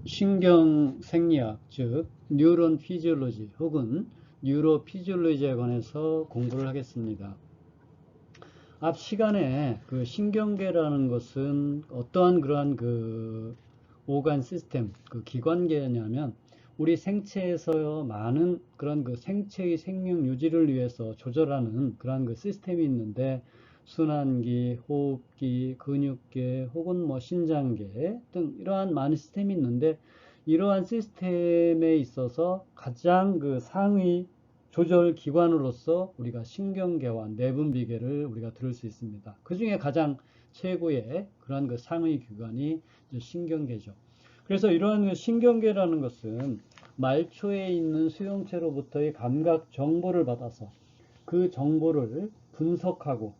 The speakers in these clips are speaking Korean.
신경 생리학, 즉 뉴런 피지올로지 혹은 뉴로 피지올로지에 관해서 공부를 하겠습니다. 앞 시간에 그 신경계라는 것은 어떠한 그러한 그 오간 시스템, 그 기관계냐면 우리 생체에서 많은 그런 그 생체의 생명 유지를 위해서 조절하는 그러한 그 시스템이 있는데 순환기, 호흡기, 근육계 혹은 뭐 신장계 등 이러한 많은 시스템이 있는데 이러한 시스템에 있어서 가장 그 상위 조절 기관으로서 우리가 신경계와 내분비계를 우리가 들을 수 있습니다. 그 중에 가장 최고의 그러한 그 상위 기관이 신경계죠. 그래서 이러한 그 신경계라는 것은 말초에 있는 수용체로부터의 감각 정보를 받아서 그 정보를 분석하고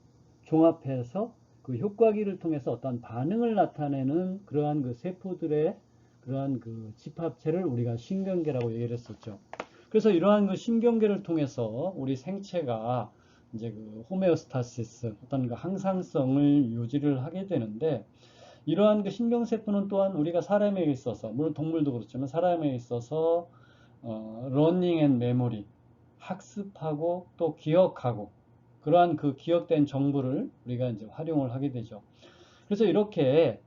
종합해서 그 효과기를 통해서 어떤 반응을 나타내는 그러한 그 세포들의 그러한 그 집합체를 우리가 신경계라고 얘기를 했었죠. 그래서 이러한 그 신경계를 통해서 우리 생체가 이제 그 호메오스타시스, 어떤 그 항상성을 유지를 하게 되는데, 이러한 그 신경세포는 또한 우리가 사람에 있어서, 물론 동물도 그렇지만 사람에 있어서 러닝 앤 메모리, 학습하고 또 기억하고, 그러한 그 기억된 정보를 우리가 이제 활용을 하게 되죠. 그래서 이렇게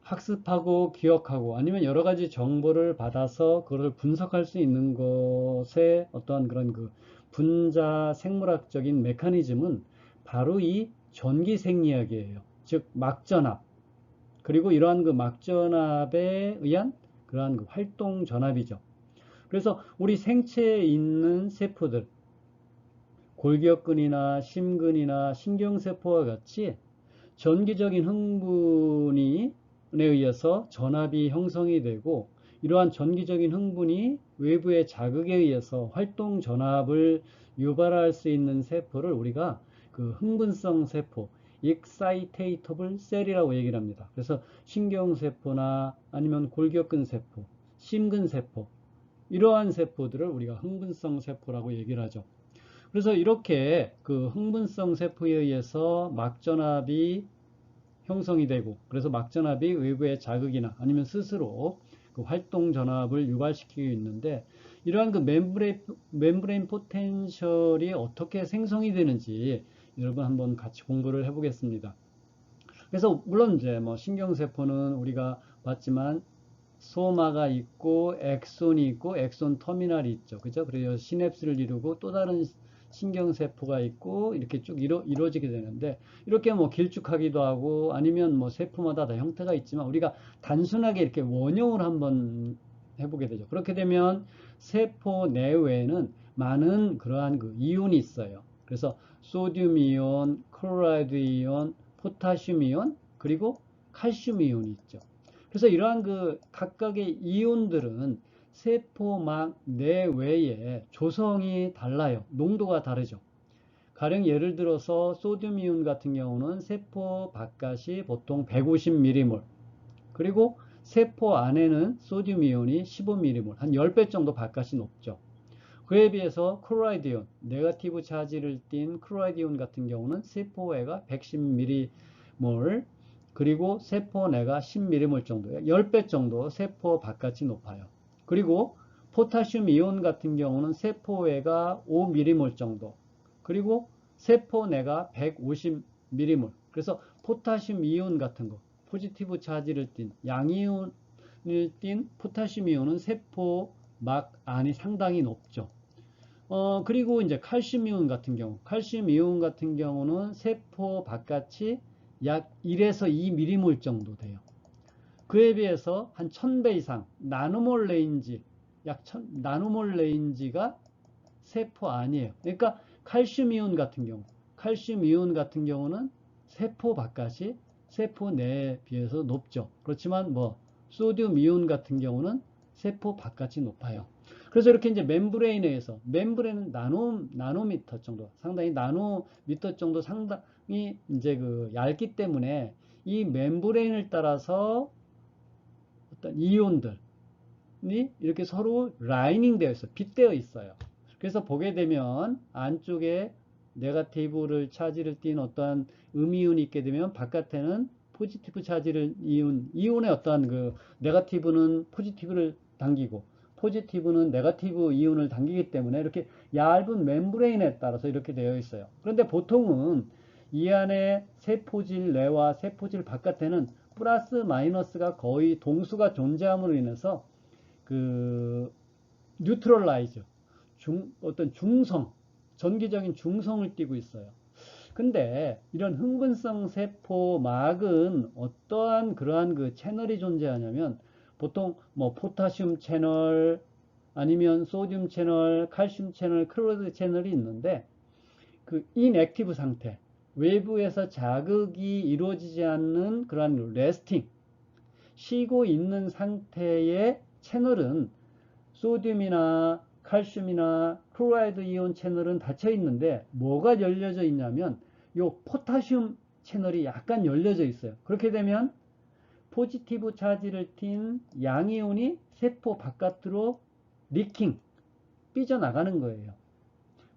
학습하고 기억하고 아니면 여러 가지 정보를 받아서 그걸 분석할 수 있는 것의 어떠한 그런 그 분자 생물학적인 메커니즘은 바로 이 전기생리학이에요. 즉 막전압, 그리고 이러한 그 막전압에 의한 그러한 그 활동 전압이죠. 그래서 우리 생체에 있는 세포들, 골격근이나 심근이나 신경세포와 같이 전기적인 흥분에 의해서 전압이 형성이 되고, 이러한 전기적인 흥분이 외부의 자극에 의해서 활동 전압을 유발할 수 있는 세포를 우리가 그 흥분성 세포, excitable cell이라고 얘기를 합니다. 그래서 신경세포나 아니면 골격근 세포, 심근 세포, 이러한 세포들을 우리가 흥분성 세포라고 얘기를 하죠. 그래서 이렇게 그 흥분성 세포에 의해서 막전압이 형성이 되고, 그래서 막전압이 외부의 자극이나 아니면 스스로 그 활동 전압을 유발시키고 있는데, 이러한 그 멤브레인 포텐셜이 어떻게 생성이 되는지 여러분 한번 같이 공부를 해보겠습니다. 그래서 물론 이제 뭐 신경세포는 우리가 봤지만 소마가 있고 엑손이 있고 엑손 터미널이 있죠. 그죠? 그래서 시냅스를 이루고 또 다른 신경세포가 있고 이렇게 쭉 이루어지게 되는데, 이렇게 뭐 길쭉하기도 하고 아니면 뭐 세포마다 다 형태가 있지만 우리가 단순하게 이렇게 원형을 한번 해보게 되죠. 그렇게 되면 세포 내외에는 많은 그러한 그 이온이 있어요. 그래서 소듐 이온, 클로라이드 이온, 포타슘 이온, 그리고 칼슘 이온이 있죠. 그래서 이러한 그 각각의 이온들은 세포막 내외에 조성이 달라요. 농도가 다르죠. 가령 예를 들어서 소듐 이온 같은 경우는 세포 바깥이 보통 150mm몰, 그리고 세포 안에는 소듐 이온이 15mm몰, 한 10배 정도 바깥이 높죠. 그에 비해서 클로라이드 이온, 네거티브 차지를 띤 클로라이드 이온 같은 경우는 세포외가 110mm몰, 그리고 세포 내가 10mm몰 정도예요. 10배 정도 세포 바깥이 높아요. 그리고 포타슘 이온 같은 경우는 세포외가 5mm몰 정도, 그리고 세포 내가 150mm몰. 그래서 포타슘 이온 같은 거, 포지티브 차지를 띤 양이온을 띤 포타슘 이온은 세포 막 안이 상당히 높죠. 그리고 이제 칼슘 이온 같은 경우, 칼슘 이온 같은 경우는 세포 바깥이 약 1에서 2mm몰 정도 돼요. 그에 비해서 한 1000배 이상 나노몰 레인지, 약 나노몰 레인지가 세포 안이에요. 그러니까 칼슘 이온 같은 경우는 세포 바깥이 세포 내에 비해서 높죠. 그렇지만 뭐 소듐 이온 같은 경우는 세포 바깥이 높아요. 그래서 이렇게 이제 멤브레인에서, 멤브레인은 나노미터 정도, 상당히 나노미터 정도 상당히 이제 그 얇기 때문에 이 멤브레인을 따라서 어떤 이온들이 이렇게 서로 라이닝 되어 있어요. 빗대어 있어요. 그래서 보게 되면 안쪽에 네거티브를 차지를 띤 어떠한 음이온이 있게 되면 바깥에는 포지티브 차지를 이온의 어떠한 그 네거티브는 포지티브를 당기고 포지티브는 네거티브 이온을 당기기 때문에 이렇게 얇은 멤브레인에 따라서 이렇게 되어 있어요. 그런데 보통은 이 안에 세포질 내와 세포질 바깥에는 플러스 마이너스가 거의 동수가 존재함으로 인해서 그 뉴트럴라이즈 어떤 중성 전기적인 중성을 띠고 있어요. 근데 이런 흥분성 세포막은 어떠한 그러한 그 채널이 존재하냐면 보통 뭐 포타슘 채널 아니면 소듐 채널, 칼슘 채널, 클로리드 채널이 있는데 그 인액티브 상태, 외부에서 자극이 이루어지지 않는 그러한 레스팅, 쉬고 있는 상태의 채널은 소듐이나 칼슘이나 클로라이드 이온 채널은 닫혀 있는데 뭐가 열려져 있냐면 요 포타슘 채널이 약간 열려져 있어요. 그렇게 되면 포지티브 차지를 띤 양이온이 세포 바깥으로 리킹 삐져나가는 거예요.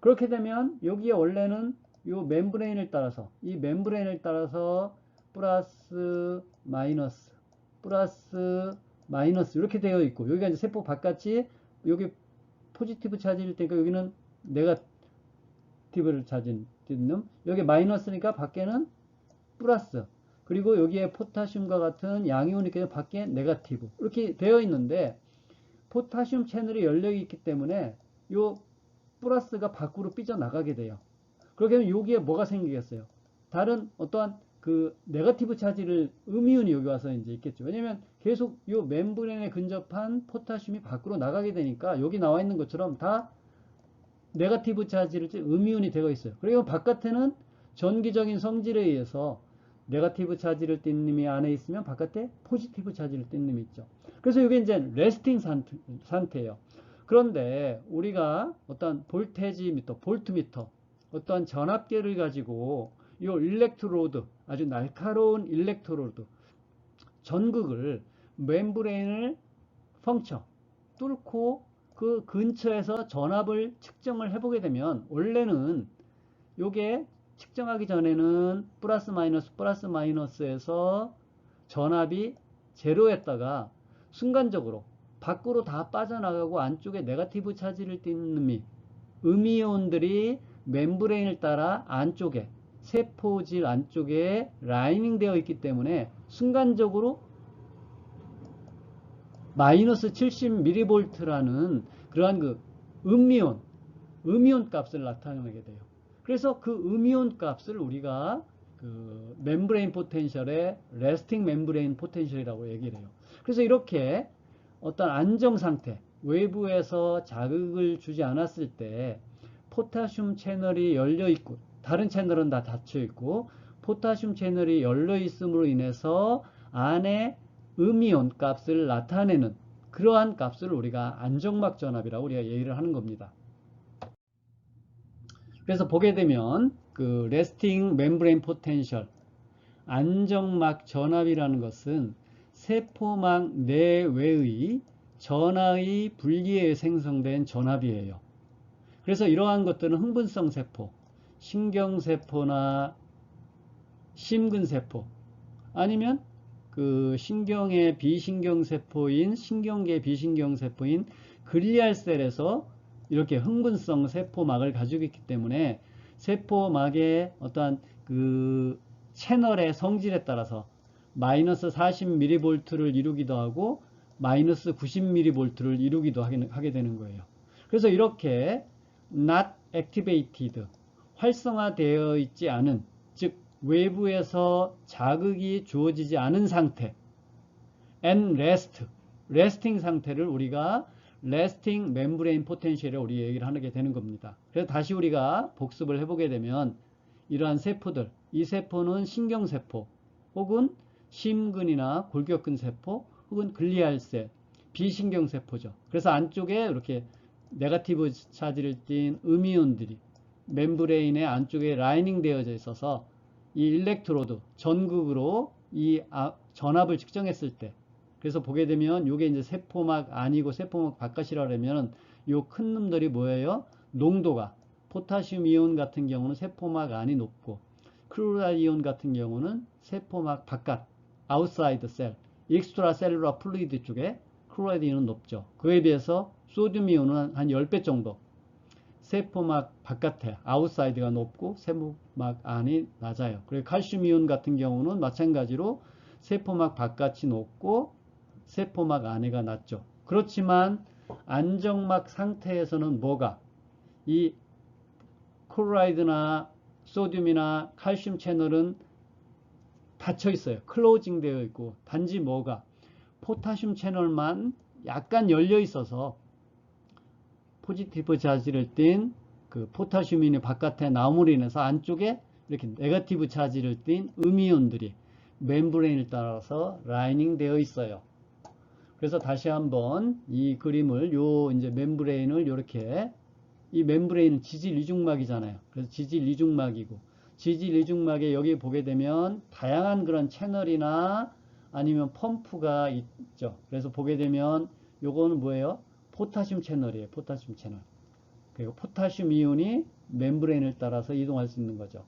그렇게 되면 여기에 원래는 요 멤브레인을 따라서 이 멤브레인을 따라서 플러스 마이너스 플러스 마이너스 이렇게 되어 있고 여기가 이제 세포 바깥이 여기 포지티브 차지일 테니까 여기는 네거티브를 차진 놈 여기 마이너스니까 밖에는 플러스 그리고 여기에 포타슘과 같은 양이온이 있기 때문에 밖에 네거티브 이렇게 되어 있는데 포타슘 채널이 열려 있기 때문에 요 플러스가 밖으로 삐져나가게 돼요. 그렇게 되면 여기에 뭐가 생기겠어요? 다른 어떠한 그 네거티브 차지를 음이온이 여기 와서 이제 있겠죠. 왜냐면 계속 요 멤브레인에 근접한 포타슘이 밖으로 나가게 되니까 여기 나와 있는 것처럼 다 네거티브 차지를 음이온이 되어 있어요. 그리고 바깥에는 전기적인 성질에 의해서 네거티브 차지를 띤 놈이 안에 있으면 바깥에 포지티브 차지를 띤 놈이 있죠. 그래서 이게 이제 레스팅 상태예요. 그런데 우리가 어떤 볼테지 미터, 볼트미터, 어떤 전압계를 가지고 이 일렉트로드, 아주 날카로운 일렉트로드, 전극을 멤브레인을 펑쳐 뚫고 그 근처에서 전압을 측정을 해보게 되면 원래는 요게 측정하기 전에는 플러스 마이너스에서 전압이 제로였다가 순간적으로 밖으로 다 빠져나가고 안쪽에 네거티브 차지를 띠는 음이온들이 멤브레인을 따라 안쪽에 세포질 안쪽에 라이닝 되어 있기 때문에 순간적으로 마이너스 70mV라는 그러한 그 음이온 값을 나타내게 돼요. 그래서 그 음이온 값을 우리가 그 멤브레인 포텐셜의 레스팅 멤브레인 포텐셜이라고 얘기를 해요. 그래서 이렇게 어떤 안정 상태, 외부에서 자극을 주지 않았을 때 포타슘 채널이 열려 있고 다른 채널은 다 닫혀 있고 포타슘 채널이 열려 있음으로 인해서 안에 음이온 값을 나타내는 그러한 값을 우리가 안정막 전압이라고 우리가 얘기를 하는 겁니다. 그래서 보게 되면 그 레스팅 멤브레인 포텐셜 안정막 전압이라는 것은 세포막 내외의 전하의 분리에 생성된 전압이에요. 그래서 이러한 것들은 흥분성 세포, 신경세포나 심근세포 아니면 그 신경의 비신경세포인 신경계 비신경세포인 글리알셀에서 이렇게 흥분성 세포막을 가지고 있기 때문에 세포막의 어떠한 그 채널의 성질에 따라서 마이너스 40mV를 이루기도 하고 마이너스 90mV를 이루기도 하게 되는 거예요. 그래서 이렇게 not activated 활성화되어 있지 않은 즉 외부에서 자극이 주어지지 않은 상태 and resting 상태를 우리가 resting membrane potential에 우리 얘기를 하게 되는 겁니다. 그래서 다시 우리가 복습을 해보게 되면 이러한 세포들, 이 세포는 신경세포 혹은 심근이나 골격근 세포 혹은 글리알셀, 비신경세포죠. 그래서 안쪽에 이렇게 네거티브 차지를 띤 음이온들이 멤브레인의 안쪽에 라이닝 되어져 있어서 이 일렉트로드, 전극으로 이 전압을 측정했을 때 그래서 보게 되면 이게 이제 세포막 아니고 세포막 바깥이라 그러면 요 큰 놈들이 뭐예요? 농도가 포타슘 이온 같은 경우는 세포막 안이 높고 클로라이드 이온 같은 경우는 세포막 바깥, 아웃사이드 셀, 익스트라 셀룰라 플루이드 쪽에 클로라이드 이온은 높죠. 그에 비해서 소듐 이온은 한 10배 정도 세포막 바깥에 아웃사이드가 높고 세포막 안이 낮아요. 그리고 칼슘 이온 같은 경우는 마찬가지로 세포막 바깥이 높고 세포막 안에가 낮죠. 그렇지만 안정막 상태에서는 뭐가 이 클로라이드나 소듐이나 칼슘 채널은 닫혀 있어요. 클로징 되어 있고 단지 뭐가 포타슘 채널만 약간 열려 있어서 포지티브 차지를 띤 그 포타슘 이온이 바깥에 나옴으로 인해서 안쪽에 이렇게 네거티브 차지를 띤 음이온들이 멤브레인을 따라서 라이닝 되어 있어요. 그래서 다시 한번 이 그림을 요 이제 멤브레인을 이렇게 이 멤브레인은 지질 이중막이잖아요. 그래서 지질 이중막이고 지질 이중막에 여기 보게 되면 다양한 그런 채널이나 아니면 펌프가 있죠. 그래서 보게 되면 요거는 뭐예요? 포타슘 채널이에요. 포타슘 채널. 그리고 포타슘 이온이 멤브레인을 따라서 이동할 수 있는 거죠.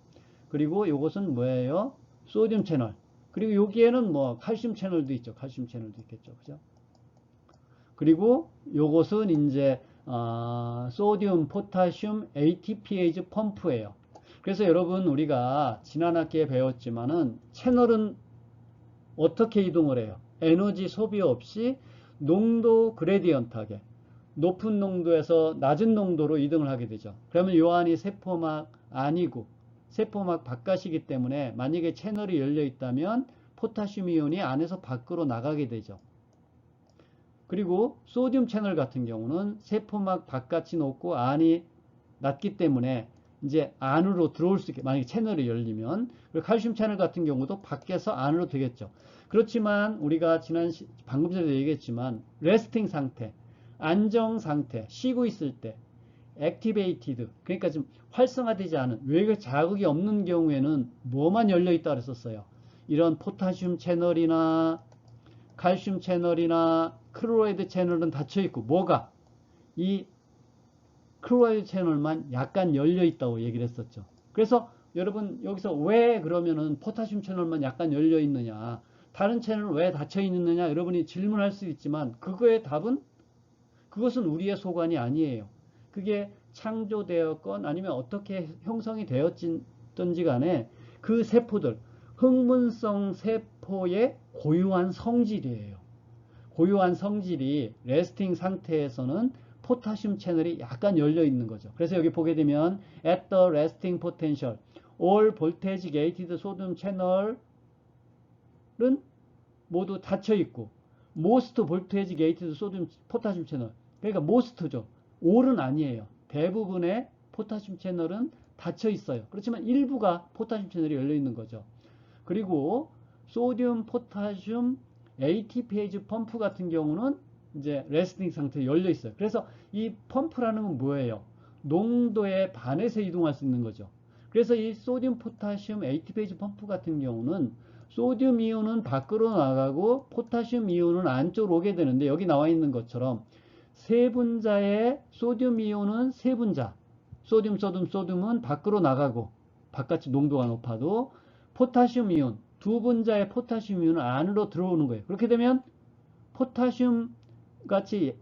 그리고 요것은 뭐예요? 소듐 채널. 그리고 여기에는 뭐 칼슘 채널도 있죠. 칼슘 채널도 있겠죠. 그죠? 그리고 요것은 이제 소듐, 포타슘, ATPase 펌프예요. 그래서 여러분 우리가 지난 학기에 배웠지만은 채널은 어떻게 이동을 해요? 에너지 소비 없이 농도 그레디언트하게 높은 농도에서 낮은 농도로 이동을 하게 되죠. 그러면 요 안이 세포막 아니고 세포막 바깥이기 때문에 만약에 채널이 열려 있다면 포타슘 이온이 안에서 밖으로 나가게 되죠. 그리고 소듐 채널 같은 경우는 세포막 바깥이 높고 안이 낮기 때문에 이제 안으로 들어올 수 있게 만약에 채널이 열리면 그리고 칼슘 채널 같은 경우도 밖에서 안으로 되겠죠. 그렇지만 우리가 방금 전에도 얘기했지만 레스팅 상태, 안정 상태, 쉬고 있을 때 액티베이티드 그러니까 좀 활성화되지 않은 외곽 자극이 없는 경우에는 뭐만 열려 있다 그랬었어요. 이런 포타슘 채널이나 칼슘 채널이나 클로라이드 채널은 닫혀 있고 뭐가 이 클로라이드 채널만 약간 열려 있다고 얘기를 했었죠. 그래서 여러분 여기서 왜 그러면은 포타슘 채널만 약간 열려 있느냐 다른 채널은 왜 닫혀 있느냐 여러분이 질문할 수 있지만 그거의 답은 그것은 우리의 소관이 아니에요. 그게 창조되었건 아니면 어떻게 형성이 되었든지 간에 그 세포들 흥분성 세포의 고유한 성질이에요. 고유한 성질이 레스팅 상태에서는 포타슘 채널이 약간 열려 있는 거죠. 그래서 여기 보게 되면 at the resting potential all voltage gated sodium 채널은 모두 닫혀 있고 most voltage gated sodium 포타슘 채널 그러니까 most죠. all은 아니에요. 대부분의 포타슘 채널은 닫혀 있어요. 그렇지만 일부가 포타슘 채널이 열려 있는 거죠. 그리고 소듐, 포타슘, ATPase 펌프 같은 경우는 이제 레스팅 상태에 열려 있어요. 그래서 이 펌프라는 건 뭐예요? 농도에 반해서 이동할 수 있는 거죠. 그래서 이 소듐, 포타슘, ATPase 펌프 같은 경우는 소듐 이온은 밖으로 나가고 포타슘 이온은 안쪽으로 오게 되는데 여기 나와 있는 것처럼 세 분자의 소듐 이온은 세 분자 소듐은 밖으로 나가고 바깥이 농도가 높아도 포타슘 이온 두 분자의 포타슘 이온은 안으로 들어오는 거예요. 그렇게 되면 포타슘 같이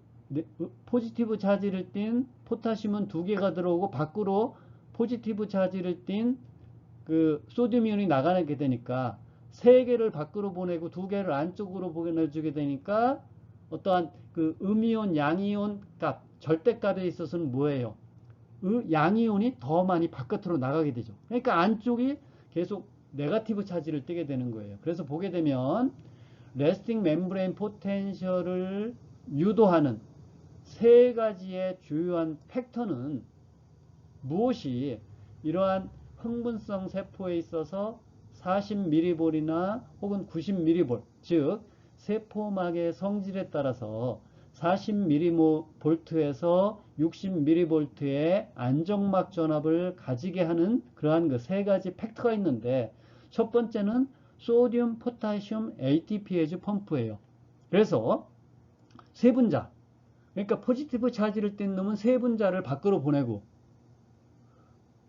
포지티브 차지를 띤 포타슘은 두 개가 들어오고 밖으로 포지티브 차지를 띤 그 소듐 이온이 나가게 되니까 세 개를 밖으로 보내고 두 개를 안쪽으로 보내주게 되니까 어떠한 그 음이온, 양이온 값, 절대값에 있어서는 뭐예요? 양이온이 더 많이 바깥으로 나가게 되죠. 그러니까 안쪽이 계속 네거티브 차지를 띠게 되는 거예요. 그래서 보게 되면 레스팅 멤브레인 포텐셜을 유도하는 세 가지의 주요한 팩터는 무엇이 이러한 흥분성 세포에 있어서 40mV나 혹은 90mV 즉 세포막의 성질에 따라서 40mV에서 60mV의 안정막 전압을 가지게 하는 그러한 그 세 가지 팩터가 있는데 첫 번째는 소듐, 포타슘, ATPase 펌프예요. 그래서 세 분자 그러니까 포지티브 차지를 띤 놈은 세 분자를 밖으로 보내고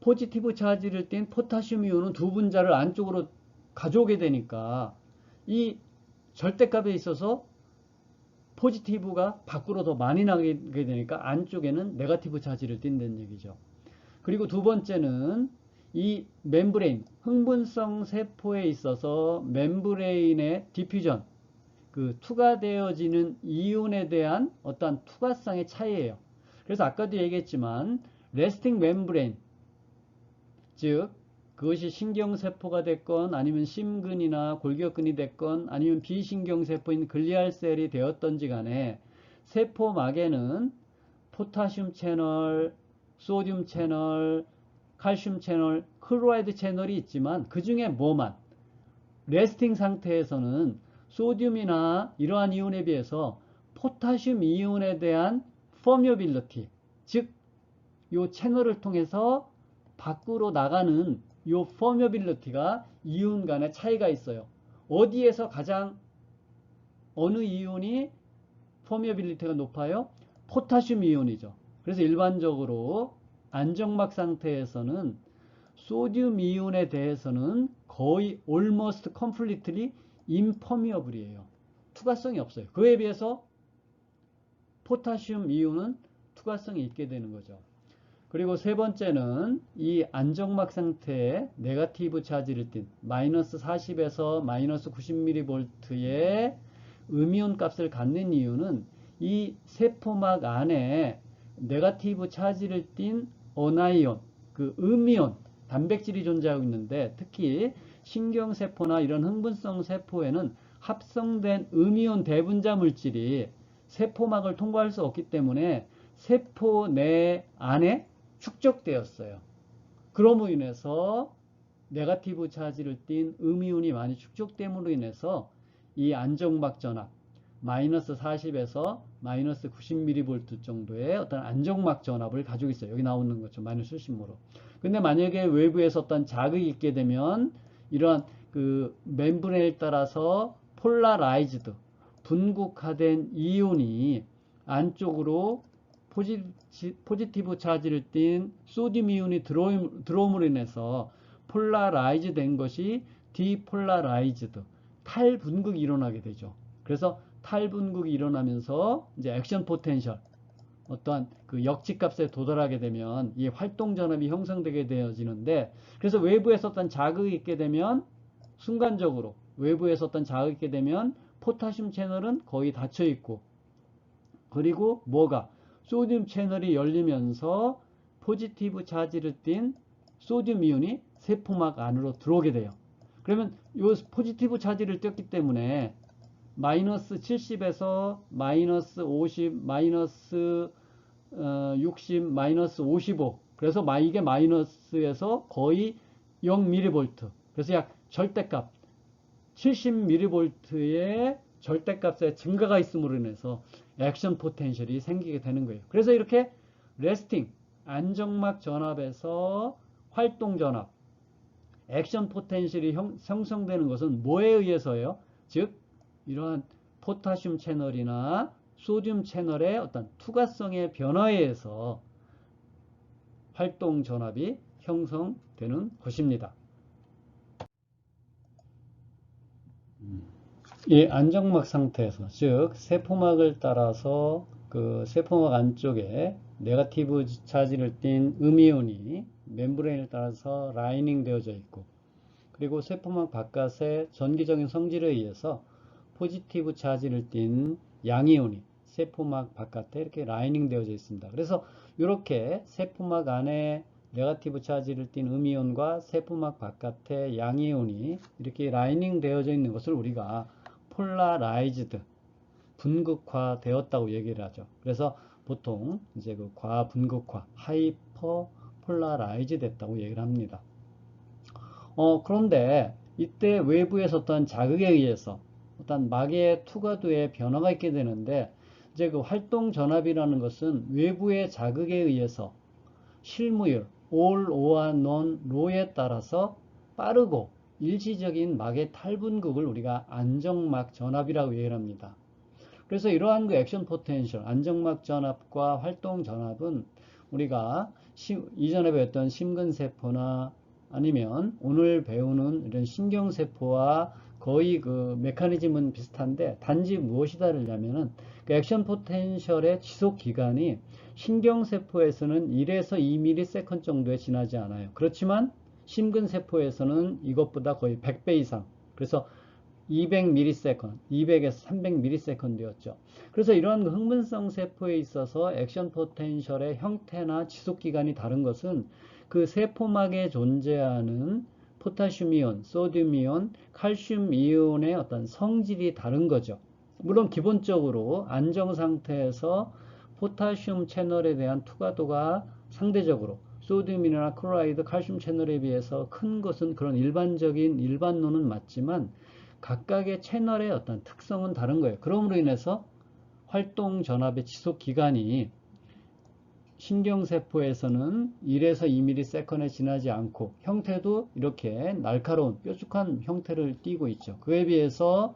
포지티브 차지를 띤 포타슘 이온은 두 분자를 안쪽으로 가져오게 되니까 이 절대값에 있어서 포지티브가 밖으로 더 많이 나게 되니까 안쪽에는 네거티브 차지를 띈다는 얘기죠. 그리고 두 번째는 이 멤브레인, 흥분성 세포에 있어서 멤브레인의 디퓨전, 그 투과되어지는 이온에 대한 어떠한 투과성의 차이예요. 그래서 아까도 얘기했지만 레스팅 멤브레인, 즉 그것이 신경세포가 됐건 아니면 심근이나 골격근이 됐건 아니면 비신경세포인 글리알셀이 되었던지 간에 세포막에는 포타슘 채널, 소듐 채널, 칼슘 채널, 클로라이드 채널이 있지만 그 중에 뭐만 레스팅 상태에서는 소듐이나 이러한 이온에 비해서 포타슘 이온에 대한 퍼미어빌리티, 즉 이 채널을 통해서 밖으로 나가는 이 퍼미어빌리티가 이온 간의 차이가 있어요. 어디에서 가장 어느 이온이 퍼미어빌리티가 높아요? 포타슘 이온이죠. 그래서 일반적으로 안정막 상태에서는 소듐 이온에 대해서는 거의 almost completely impermeable이에요. 투과성이 없어요. 그에 비해서 포타슘 이온은 투과성이 있게 되는 거죠. 그리고 세 번째는 이 안정막 상태에 네거티브 차지를 띤 마이너스 40에서 마이너스 90mV의 음이온 값을 갖는 이유는 이 세포막 안에 네거티브 차지를 띤 어나이온, 그 음이온, 단백질이 존재하고 있는데 특히 신경세포나 이런 흥분성 세포에는 합성된 음이온 대분자 물질이 세포막을 통과할 수 없기 때문에 세포 내 안에 축적되었어요. 그럼으로 인해서 네거티브 차지를 띤 음이온이 많이 축적됨으로 인해서 이 안정막 전압 마이너스 40에서 마이너스 90mV 정도의 어떤 안정막 전압을 가지고 있어요. 여기 나오는 것처럼 마이너스 70m로. 근데 만약에 외부에서 어떤 자극이 있게 되면 이러한 그 멤브레인에 따라서 폴라라이즈드 분극화된 이온이 안쪽으로 포지티브 차지를 띤 소듐 이온이 들어옴으로 인해서 폴라라이즈 된 것이 디폴라라이즈드 탈분극이 일어나게 되죠. 그래서 탈분극이 일어나면서 이제 액션 포텐셜 어떠한 그 역지값에 도달하게 되면 이 활동 전압이 형성되게 되어지는데 그래서 외부에서 어떤 자극이 있게 되면 순간적으로 외부에서 어떤 자극이 있게 되면 포타슘 채널은 거의 닫혀 있고 그리고 뭐가 소듐 채널이 열리면서 포지티브 차지를 띤 소듐 이온이 세포막 안으로 들어오게 돼요. 그러면 이 포지티브 차지를 띄었기 때문에 마이너스 70에서 마이너스 50, 마이너스 60, 마이너스 55 그래서 이게 마이너스에서 거의 0mV 그래서 약 절대값 70mV의 절대값의 증가가 있음으로 인해서 액션 포텐셜이 생기게 되는 거예요. 그래서 이렇게 레스팅, 안정막 전압에서 활동 전압, 액션 포텐셜이 형성되는 것은 뭐에 의해서예요? 즉 이러한 포타슘 채널이나 소듐 채널의 어떤 투과성의 변화에 의해서 활동 전압이 형성되는 것입니다. 이 안정막 상태에서 즉 세포막을 따라서 그 세포막 안쪽에 네거티브 차지를 띤 음이온이 멤브레인을 따라서 라이닝 되어져 있고 그리고 세포막 바깥의 전기적인 성질에 의해서 포지티브 차지를 띤 양이온이 세포막 바깥에 이렇게 라이닝 되어져 있습니다. 그래서 이렇게 세포막 안에 네거티브 차지를 띤 음이온과 세포막 바깥에 양이온이 이렇게 라이닝 되어져 있는 것을 우리가 폴라라이즈드 분극화 되었다고 얘기를 하죠. 그래서 보통 이제 그 과분극화 하이퍼 폴라라이즈 됐다고 얘기를 합니다. 그런데 이때 외부에서 어떤 자극에 의해서 어떤 막의 투과도에 변화가 있게 되는데 이제 그 활동 전압이라는 것은 외부의 자극에 의해서 실무율 all or none row에 따라서 빠르고 일시적인 막의 탈분극을 우리가 안정막 전압이라고 얘기를 합니다. 그래서 이러한 그 액션 포텐셜, 안정막 전압과 활동 전압은 우리가 이전에 배웠던 심근세포나 아니면 오늘 배우는 이런 신경세포와 거의 그 메커니즘은 비슷한데 단지 무엇이 다르냐면은 그 액션 포텐셜의 지속 기간이 신경세포에서는 1에서 2ms 정도에 지나지 않아요. 그렇지만 심근세포에서는 이것보다 거의 100배 이상, 그래서 200ms, 200에서 300ms였죠. 그래서 이러한 흥분성 세포에 있어서 액션 포텐셜의 형태나 지속 기간이 다른 것은 그 세포막에 존재하는 포타슘 이온, 소듐 이온, 칼슘 이온의 어떤 성질이 다른 거죠. 물론 기본적으로 안정 상태에서 포타슘 채널에 대한 투과도가 상대적으로 소듐이나 클로라이드, 칼슘 채널에 비해서 큰 것은 그런 일반적인 일반론은 맞지만 각각의 채널의 어떤 특성은 다른 거예요. 그러므로 인해서 활동 전압의 지속 기간이 신경세포에서는 1에서 2ms에 지나지 않고 형태도 이렇게 날카로운 뾰족한 형태를 띠고 있죠. 그에 비해서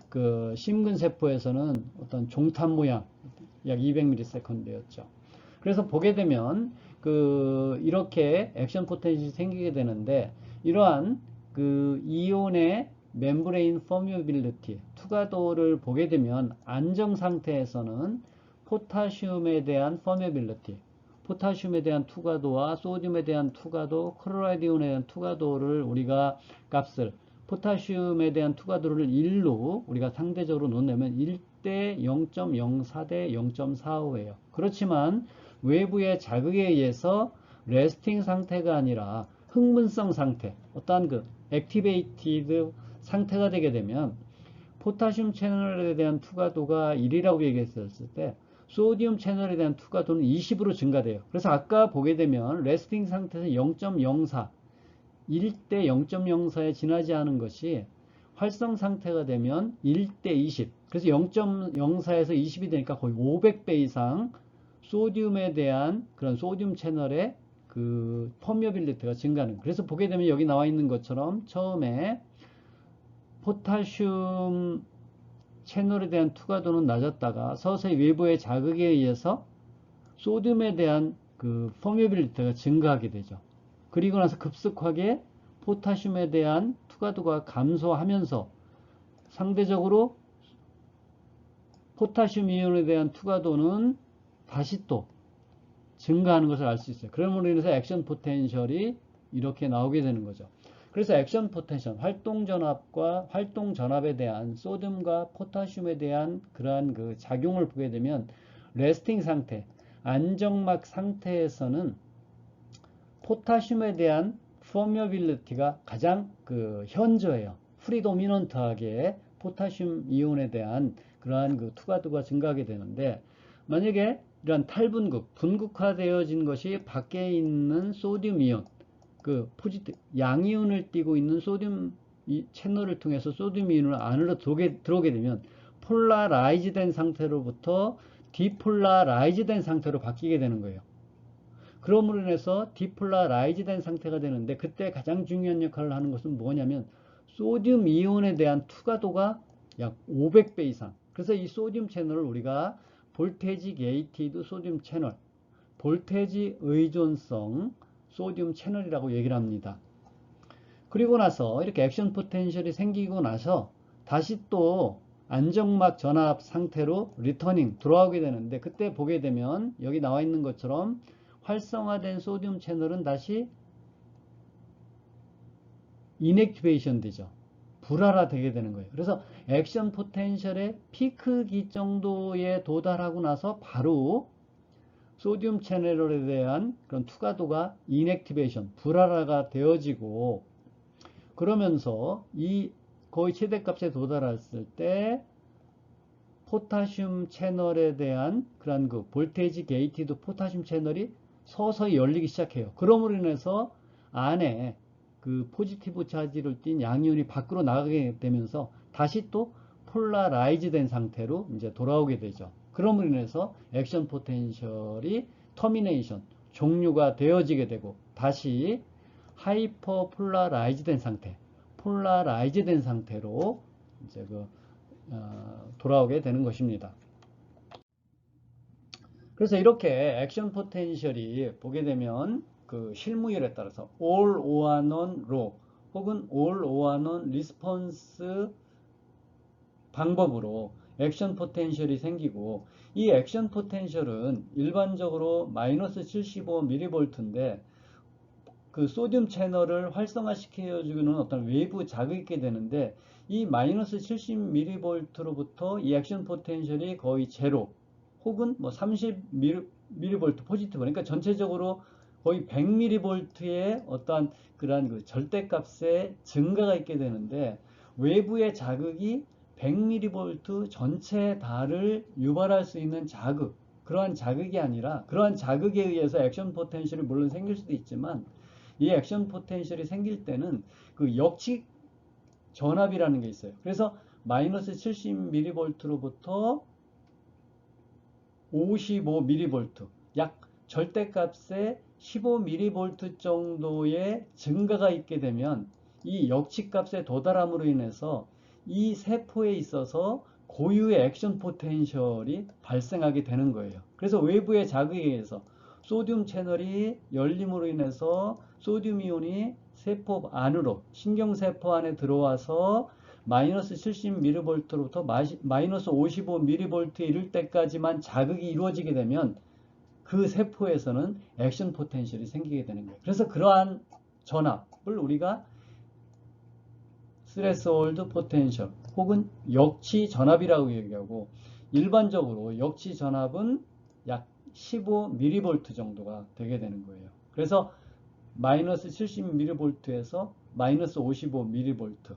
그 심근세포에서는 어떤 종탄 모양 약 200ms였죠. 그래서 보게 되면 그 이렇게 액션 포텐셜이 생기게 되는데 이러한 그 이온의 멤브레인 퍼미어빌리티 투과도를 보게 되면 안정 상태에서는 포타슘에 대한 퍼미어빌리티, 포타슘에 대한 투과도와 소듐에 대한 투과도, 클로라이드온에 대한 투과도를 우리가 값을 포타슘에 대한 투과도를 1로 우리가 상대적으로 놓으면 1대 0.04 대 0.45예요. 그렇지만 외부의 자극에 의해서 레스팅 상태가 아니라 흥분성 상태, 어떠한 그 액티베이티드 상태가 되게 되면 포타슘 채널에 대한 투과도가 1이라고 얘기했었을 때 소듐 채널에 대한 투과도는 20으로 증가돼요. 그래서 아까 보게 되면 레스팅 상태에서 0.04, 1대 0.04에 지나지 않은 것이 활성 상태가 되면 1대 20. 그래서 0.04에서 20이 되니까 거의 500배 이상 소듐에 대한 그런 소듐 채널의 그 퍼미어빌리티가 증가하는. 그래서 보게 되면 여기 나와 있는 것처럼 처음에 포타슘 채널에 대한 투과도는 낮았다가 서서히 외부의 자극에 의해서 소듐에 대한 그 퍼미어빌리티가 증가하게 되죠. 그리고 나서 급속하게 포타슘에 대한 투과도가 감소하면서 상대적으로 포타슘 이온에 대한 투과도는 다시 또 증가하는 것을 알 수 있어요. 그럼으로 인해서 액션 포텐셜이 이렇게 나오게 되는 거죠. 그래서 액션 포텐셜, 활동 전압과 활동 전압에 대한 소듐과 포타슘에 대한 그러한 그 작용을 보게 되면 레스팅 상태, 안정막 상태에서는 포타슘에 대한 퍼미어빌리티가 가장 그 현저해요. 프리도미넌트하게 포타슘 이온에 대한 그러한 그 투과도가 증가하게 되는데 만약에 이러한 탈분극, 분극화되어진 것이 밖에 있는 소듐 이온, 그 양이온을 띠고 있는 소듐 채널을 통해서 소듐 이온을 안으로 들어오게 되면 폴라라이즈 된 상태로부터 디폴라라이즈 된 상태로 바뀌게 되는 거예요. 그러므로 인해서 디폴라라이즈 된 상태가 되는데 그때 가장 중요한 역할을 하는 것은 뭐냐면 소듐 이온에 대한 투과도가 약 500배 이상. 그래서 이 소듐 채널을 우리가 볼테지 게이티드 소듐 채널, 볼테지 의존성 소듐 채널이라고 얘기를 합니다. 그리고 나서 이렇게 액션 포텐셜이 생기고 나서 다시 또 안정막 전압 상태로 리터닝 돌아오게 되는데 그때 보게 되면 여기 나와 있는 것처럼 활성화된 소듐 채널은 다시 인액티베이션 되죠. 불활화되게 되는 거예요. 그래서 액션 포텐셜의 피크기 정도에 도달하고 나서 바로 소듐 채널에 대한 그런 투과도가 인액티베이션, 불활화가 되어지고 그러면서 이 거의 최대값에 도달했을 때 포타슘 채널에 대한 그런 그 볼테이지 게이티드 포타슘 채널이 서서히 열리기 시작해요. 그러므로 인해서 안에 그 포지티브 차지를 띤 양이온이 밖으로 나가게 되면서 다시 또 폴라라이즈 된 상태로 이제 돌아오게 되죠. 그러므로 인해서 액션 포텐셜이 터미네이션, 종료가 되어지게 되고 다시 하이퍼 폴라라이즈 된 상태, 폴라라이즈 된 상태로 이제 돌아오게 되는 것입니다. 그래서 이렇게 액션 포텐셜이 보게 되면 그 실무율에 따라서 all or none law 혹은 all or none response 방법으로 액션 포텐셜이 생기고, 이 액션 포텐셜은 일반적으로 마이너스 75mV인데 그 소듐 채널을 활성화시켜주는 어떤 외부 자극이 있게 되는데, 이 마이너스 70mV로부터 이 액션 포텐셜이 거의 제로 혹은 뭐 30mV 포지티브, 그러니까 전체적으로 거의 100mV의 어떠한 그러한 그 절대값의 증가가 있게 되는데, 외부의 자극이 100mV 전체 다를 유발할 수 있는 자극, 그러한 자극이 아니라, 그러한 자극에 의해서 액션 포텐셜이 물론 생길 수도 있지만, 이 액션 포텐셜이 생길 때는 그 역칙 전압이라는 게 있어요. 그래서 마이너스 70mV로부터 55mV, 약 절대값의 15mV 정도의 증가가 있게 되면 이 역칙값에 도달함으로 인해서 이 세포에 있어서 고유의 액션 포텐셜이 발생하게 되는 거예요. 그래서 외부의 자극에 의해서 소듐 채널이 열림으로 인해서 소듐 이온이 세포 안으로, 신경세포 안에 들어와서 마이너스 70mV로부터 마이너스 55mV에 이를 때까지만 자극이 이루어지게 되면 그 세포에서는 액션 포텐셜이 생기게 되는 거예요. 그래서 그러한 전압을 우리가 스레스홀드 포텐셜 혹은 역치 전압이라고 얘기하고, 일반적으로 역치 전압은 약 15mV 정도가 되게 되는 거예요. 그래서 마이너스 70mV에서 마이너스 55mV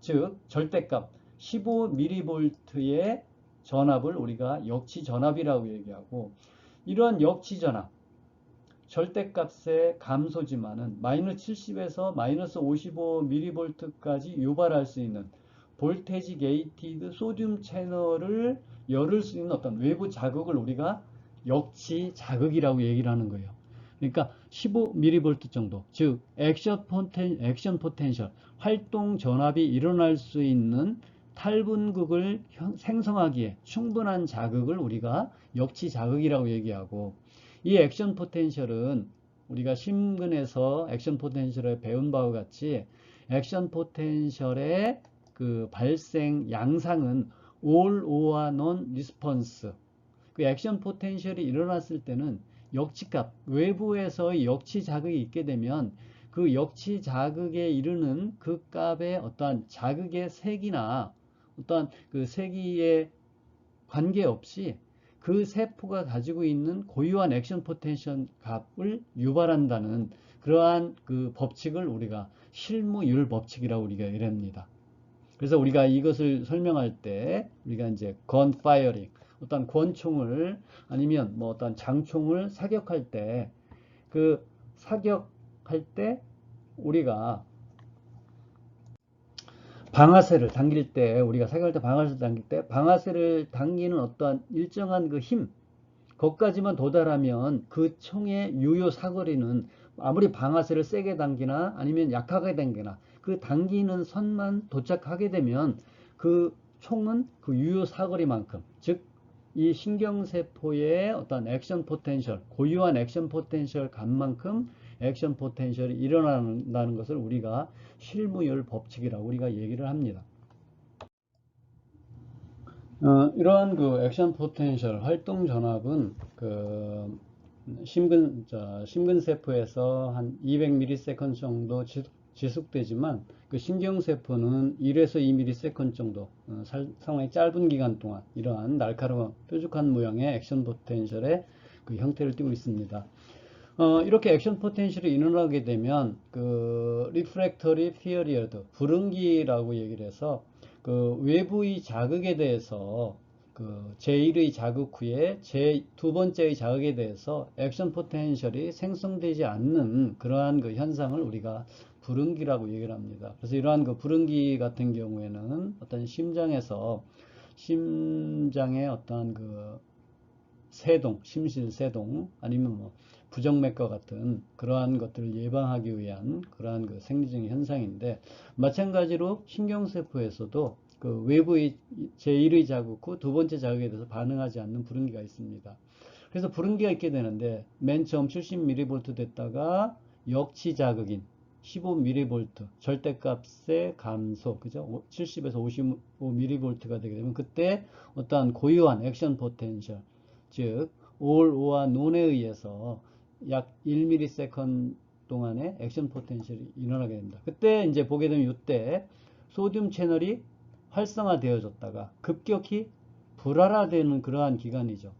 즉 절대값 15mV의 전압을 우리가 역치 전압이라고 얘기하고, 이러한 역치 전압 절대값의 감소지만은 마이너스 70에서 마이너스 55mV까지 유발할 수 있는 볼테지 게이티드 소듐 채널을 열을 수 있는 어떤 외부 자극을 우리가 역치 자극이라고 얘기를 하는 거예요. 그러니까 15mV 정도, 즉 액션 포텐셜, 활동 전압이 일어날 수 있는 탈분극을 생성하기에 충분한 자극을 우리가 역치 자극이라고 얘기하고, 이 액션 포텐셜은 우리가 심근에서 액션 포텐셜을 배운 바와 같이 액션 포텐셜의 그 발생 양상은 all or none response, 그 액션 포텐셜이 일어났을 때는 역치값, 외부에서의 역치 자극이 있게 되면 그 역치 자극에 이르는 그 값의 어떠한 자극의 색이나 어떠한 그 세기에 관계없이 그 세포가 가지고 있는 고유한 액션 포텐셜 값을 유발한다는 그러한 그 법칙을 우리가 실무율 법칙이라고 우리가 이랍니다. 그래서 우리가 이것을 설명할 때 우리가 이제 건 파이어링, 어떤 권총을 아니면 뭐 어떤 장총을 사격할 때, 그 사격할 때 우리가 방아쇠를 당길 때, 우리가 사격할 때 방아쇠를 당길 때 방아쇠를 당기는 어떠한 일정한 그 힘, 거기까지만 도달하면 그 총의 유효 사거리는 아무리 방아쇠를 세게 당기나 아니면 약하게 당기나 그 당기는 선만 도착하게 되면 그 총은 그 유효 사거리만큼, 즉 이 신경세포의 어떤 액션 포텐셜, 고유한 액션 포텐셜 값만큼 액션 포텐셜이 일어난다는 것을 우리가 실무율 법칙이라고 우리가 얘기를 합니다. 이러한 그 액션 포텐셜 활동 전압은 그 심근세포에서 한 200ms 정도 지속되지만, 그 신경세포는 1에서 2ms 정도 상당히 짧은 기간 동안 이러한 날카로운 뾰족한 모양의 액션 포텐셜의 그 형태를 띠고 있습니다. 이렇게 액션 포텐셜이 일어나게 되면 그 리프랙터리 피어리어드, 불응기라고 얘기를 해서 그 외부의 자극에 대해서 그 제1의 자극 후에 두 번째의 자극에 대해서 액션 포텐셜이 생성되지 않는 그러한 그 현상을 우리가 불응기라고 얘기를 합니다. 그래서 이러한 그 불응기 같은 경우에는 어떤 심장의 어떠한 그 세동, 심실세동 아니면 뭐 부정맥과 같은 그러한 것들을 예방하기 위한 그러한 그 생리적인 현상인데, 마찬가지로 신경세포에서도 그 외부의 제1의 자극 후 두 번째 자극에 대해서 반응하지 않는 불응기가 있습니다. 그래서 불응기가 있게 되는데 맨 처음 70mV 됐다가 역치 자극인 15mV 절대값의 감소, 그죠? 70에서 55mV가 되게 되면 그때 어떠한 고유한 액션 포텐셜, 즉 all or와 non에 의해서 약 1ms 동안의 액션 포텐셜이 일어나게 됩니다. 그때 이제 보게 되면 이때 소듐 채널이 활성화되어졌다가 급격히 불활화되는 그러한 기간이죠.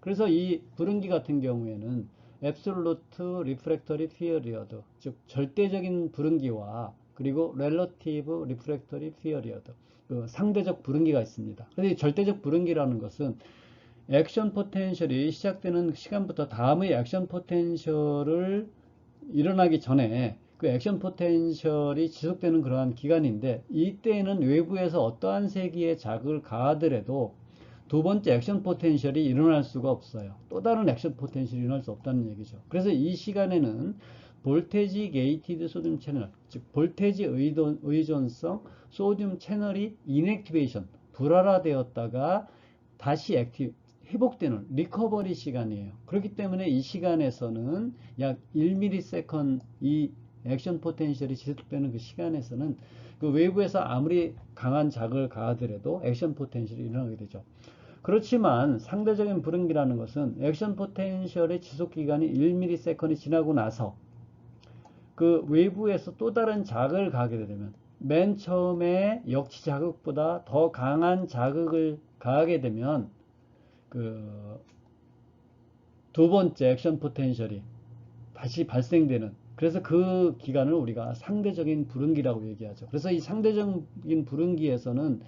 그래서 이 불응기 같은 경우에는 absolute refractory period, 즉 절대적인 불응기와 그리고 relative refractory period, 그 상대적 불응기가 있습니다. 그런데 이 절대적 불응기라는 것은 액션 포텐셜이 시작되는 시간부터 다음의 액션 포텐셜을 일어나기 전에 그 액션 포텐셜이 지속되는 그러한 기간인데, 이때에는 외부에서 어떠한 세기의 자극을 가하더라도 두 번째 액션 포텐셜이 일어날 수가 없어요. 또 다른 액션 포텐셜이 일어날 수 없다는 얘기죠. 그래서 이 시간에는 볼테지 게이티드 소듐 채널, 즉 볼테지 의존성 소듐 채널이 인액티베이션, 불활화되었다가 다시 회복되는 리커버리 시간이에요. 그렇기 때문에 이 시간에서는 약 1ms 이 액션 포텐셜이 지속되는 그 시간에서는 그 외부에서 아무리 강한 자극을 가하더라도 액션 포텐셜이 일어나게 되죠. 그렇지만 상대적인 불응기라는 것은 액션 포텐셜의 지속 기간이 1ms이 지나고 나서 그 외부에서 또 다른 자극을 가하게 되면 맨 처음에 역치 자극보다 더 강한 자극을 가하게 되면 그 두 번째 액션 포텐셜이 다시 발생되는, 그래서 그 기간을 우리가 상대적인 불응기라고 얘기하죠. 그래서 이 상대적인 불응기에서는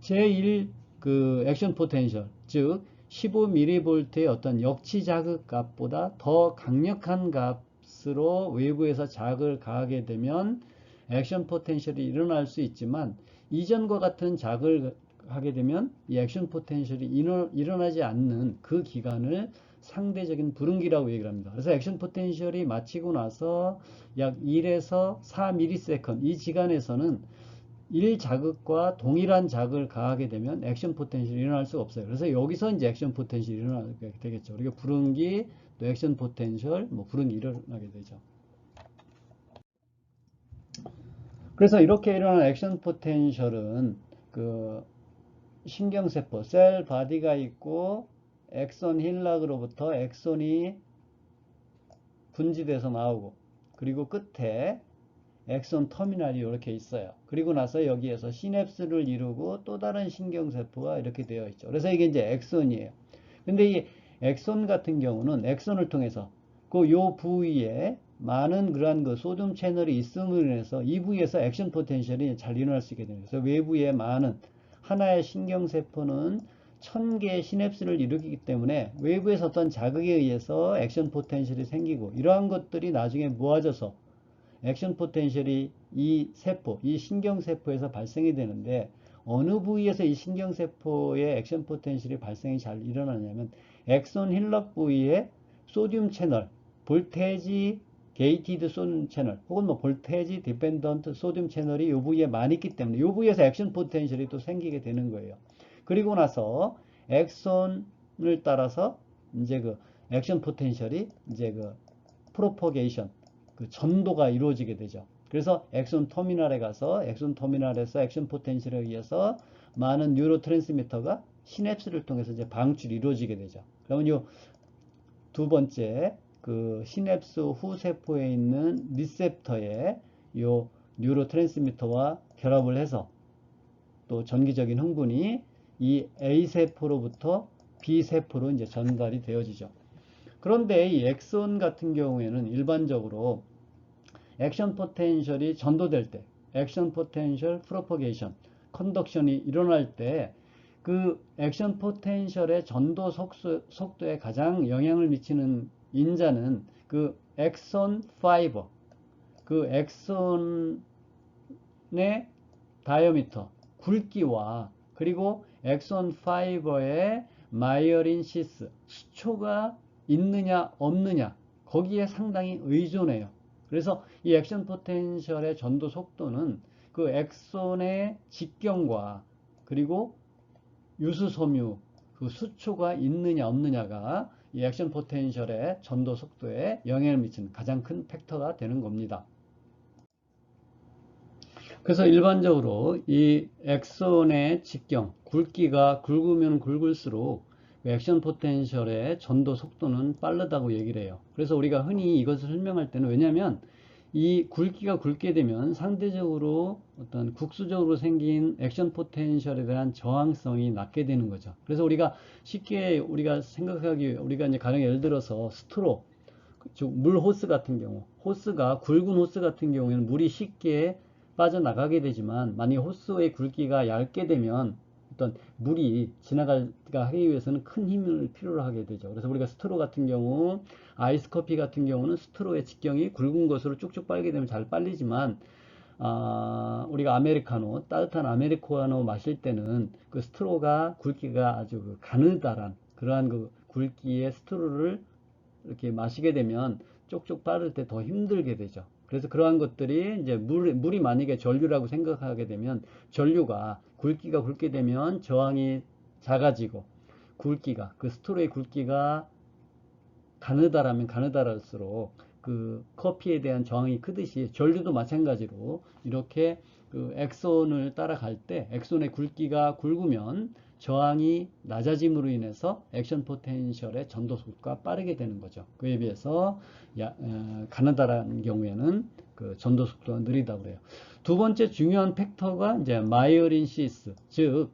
제1 그 액션 포텐셜, 즉 15mV의 어떤 역치 자극 값보다 더 강력한 값으로 외부에서 자극을 가하게 되면 액션 포텐셜이 일어날 수 있지만, 이전과 같은 자극을 하게 되면 이 액션 포텐셜이 일어나지 않는 그 기간을 상대적인 불응기라고 얘기를 합니다. 그래서 액션 포텐셜이 마치고 나서 약 1에서 4ms 이 시간에서는 1자극과 동일한 자극을 가하게 되면 액션 포텐셜이 일어날 수가 없어요. 그래서 여기서 이제 액션 포텐셜이 일어나게 되겠죠. 그리고 불응기, 또 액션 포텐셜, 불응기 일어나게 되죠. 그래서 이렇게 일어나는 액션 포텐셜은 그 신경세포, 셀 바디가 있고 엑손 힐락으로부터 엑손이 분지돼서 나오고, 그리고 끝에 엑손 터미널이 이렇게 있어요. 그리고 나서 여기에서 시냅스를 이루고 또 다른 신경세포가 이렇게 되어 있죠. 그래서 이게 이제 엑손이에요. 근데 이 엑손 같은 경우는 엑손을 통해서 그 요 부위에 많은 그러한 그 소듐 채널이 있음으로 인해서 이 부위에서 액션 포텐셜이 잘 일어날 수 있게 됩니다. 그래서 외부에 많은 하나의 신경세포는 1000개의 시냅스를 이루기 때문에 외부에서 어떤 자극에 의해서 액션 포텐셜이 생기고, 이러한 것들이 나중에 모아져서 액션 포텐셜이 이 세포, 이 신경세포에서 발생이 되는데, 어느 부위에서 이 신경세포의 액션 포텐셜이 발생이 잘 일어나냐면 엑손 힐럭 부위의 소듐 채널, 볼테지 게이티드 소듐 채널, 혹은 볼테지 디펜던트 소듐 채널이 이 부위에 많이 있기 때문에 이 부위에서 액션 포텐셜이 또 생기게 되는 거예요. 그리고 나서 엑손을 따라서 이제 그 액션 포텐셜이 이제 그 프로포게이션, 그 전도가 이루어지게 되죠. 그래서 엑손 터미널에 가서 엑손 터미널에서 액션 포텐셜에 의해서 많은 뉴로 트랜스미터가 시냅스를 통해서 이제 방출이 이루어지게 되죠. 그러면 요 두 번째 그 시냅스 후 세포에 있는 리셉터에 요 뉴로 트랜스미터와 결합을 해서 또 전기적인 흥분이 이 A 세포로부터 B 세포로 이제 전달이 되어지죠. 그런데 이 엑손 같은 경우에는 일반적으로 액션 포텐셜이 전도될 때, 액션 포텐셜 프로포게이션, 컨덕션이 일어날 때 그 액션 포텐셜의 전도 속도에 가장 영향을 미치는 인자는 그 엑손 파이버, 그 엑손의 다이어미터, 굵기와 그리고 엑손 파이버의 마이어린 시스, 수초가 있느냐 없느냐, 거기에 상당히 의존해요. 그래서 이 액션 포텐셜의 전도 속도는 그 엑손의 직경과 그리고 유수섬유, 그 수초가 있느냐 없느냐가 이 액션 포텐셜의 전도 속도에 영향을 미치는 가장 큰 팩터가 되는 겁니다. 그래서 일반적으로 이 엑손의 직경, 굵기가 굵으면 굵을수록 액션 포텐셜의 전도 속도는 빠르다고 얘기를 해요. 그래서 우리가 흔히 이것을 설명할 때는, 왜냐하면 이 굵기가 굵게 되면 상대적으로 어떤 국수적으로 생긴 액션 포텐셜에 대한 저항성이 낮게 되는 거죠. 그래서 우리가 쉽게 우리가 생각하기, 우리가 이제 가령 예를 들어서 스트로, 물 호스 같은 경우, 호스가 굵은 호스 같은 경우에는 물이 쉽게 빠져나가게 되지만, 만약 호스의 굵기가 얇게 되면 어떤 물이 지나가가 하기 위해서는 큰 힘을 필요로 하게 되죠. 그래서 우리가 스트로 같은 경우, 아이스 커피 같은 경우는 스트로의 직경이 굵은 것으로 쭉쭉 빨게 되면 잘 빨리지만, 우리가 아메리카노, 따뜻한 아메리카노 마실 때는 그 스트로가 굵기가 아주 가느다란 그러한 그 굵기의 스트로를 이렇게 마시게 되면 쪽쪽 빠를 때 더 힘들게 되죠. 그래서 그러한 것들이 이제 물이 만약에 전류라고 생각하게 되면, 전류가 굵기가 굵게 되면 저항이 작아지고, 굵기가, 그 스트로의 굵기가 가느다라면 가느다랄수록 그 커피에 대한 저항이 크듯이 전류도 마찬가지로 이렇게 그 엑손을 따라갈 때 엑손의 굵기가 굵으면 저항이 낮아짐으로 인해서 액션 포텐셜의 전도 속도가 빠르게 되는 거죠. 그에 비해서 가느다란 경우에는 그 전도 속도가 느리다고 그래요. 두 번째 중요한 팩터가 이제 마이오린 시스, 즉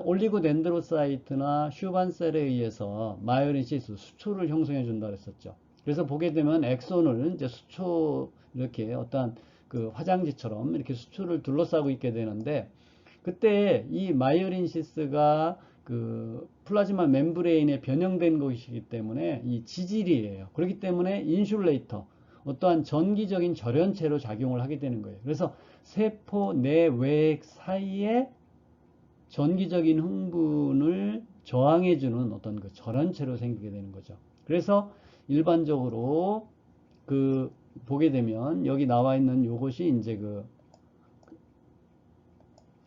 올리고덴드로사이트나 슈반셀에 의해서 마이오린 시스, 수초를 형성해 준다 그랬었죠. 그래서 보게 되면 엑손을 이제 수초, 이렇게 어떤 그 화장지처럼 이렇게 수초를 둘러싸고 있게 되는데, 그때 이 마이오린 시스가 그 플라즈마 멤브레인에 변형된 것이기 때문에 이 지질이에요. 그렇기 때문에 인슐레이터, 어떠한 전기적인 절연체로 작용을 하게 되는 거예요. 그래서 세포 내외액 사이에 전기적인 흥분을 저항해주는 어떤 그 절연체로 생기게 되는 거죠. 그래서 일반적으로 그 보게 되면 여기 나와 있는 요것이 이제 그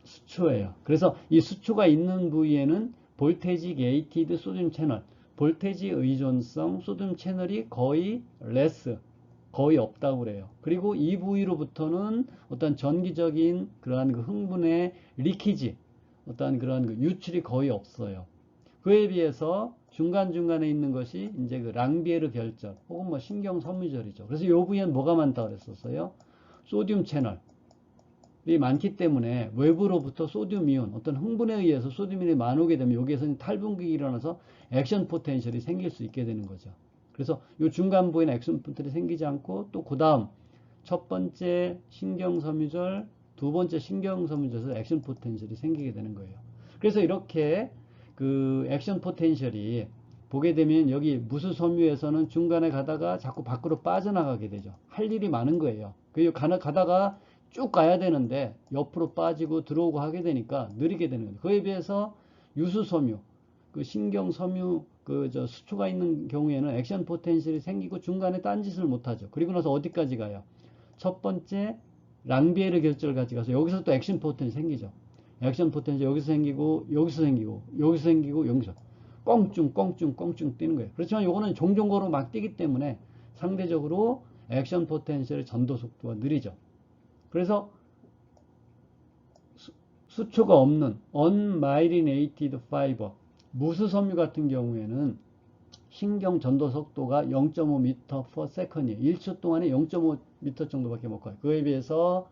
수초예요. 그래서 이 수초가 있는 부위에는 볼테지 게이티드 소듐 채널, 볼테지 의존성 소듐 채널이 거의 거의 없다고 그래요. 그리고 이 부위로부터는 어떤 전기적인 그러한 그 흥분의 리키지, 어떤 그런 그 유출이 거의 없어요. 그에 비해서 중간중간에 있는 것이 이제 그 랑비에르 결절 혹은 뭐 신경 섬유절이죠. 그래서 이 부위엔 뭐가 많다고 그랬었어요? 소듐 채널이 많기 때문에 외부로부터 소듐 이온, 어떤 흥분에 의해서 소듐 이온이 많이 오게 되면 여기에서는 탈분극이 일어나서 액션 포텐셜이 생길 수 있게 되는 거죠. 그래서 이 중간 부위는 액션 포텐셜이 생기지 않고, 또 그 다음 첫 번째 신경섬유절, 두 번째 신경섬유절에서 액션 포텐셜이 생기게 되는 거예요. 그래서 이렇게 그 액션 포텐셜이 보게 되면 여기 무수섬유에서는 중간에 가다가 자꾸 밖으로 빠져나가게 되죠. 할 일이 많은 거예요. 가다가 쭉 가야 되는데 옆으로 빠지고 들어오고 하게 되니까 느리게 되는 거예요. 그에 비해서 유수섬유, 그 신경섬유 수초가 있는 경우에는 액션 포텐셜이 생기고 중간에 딴짓을 못하죠. 그리고 나서 어디까지 가요? 첫 번째 랑비에르 결절까지 가서 여기서 또 액션 포텐셜이 생기죠. 액션 포텐셜 여기서 생기고 여기서 생기고 여기서 생기고 여기서 껑충 뛰는 거예요. 그렇지만 요거는 종종거로 막 뛰기 때문에 상대적으로 액션 포텐셜의 전도 속도가 느리죠. 그래서 수초가 없는 unmyelinated fiber, 무수섬유 같은 경우에는 신경 전도 속도가 0.5m/s이에요. 1초 동안에 0.5m 정도밖에 못 가요. 그에 비해서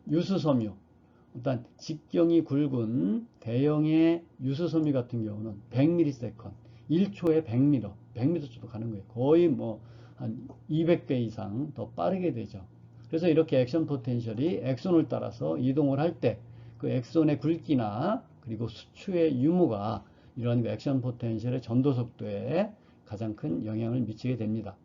유수섬유, 일단 직경이 굵은 대형의 유수섬유 같은 경우는 100ms, 1초에 100m, 100m 정도 가는 거예요. 거의 뭐 한 200배 이상 더 빠르게 되죠. 그래서 이렇게 액션 포텐셜이 엑손을 따라서 이동을 할 때 그 엑손의 굵기나 그리고 수초의 유무가 이런 액션 포텐셜의 전도 속도에 가장 큰 영향을 미치게 됩니다.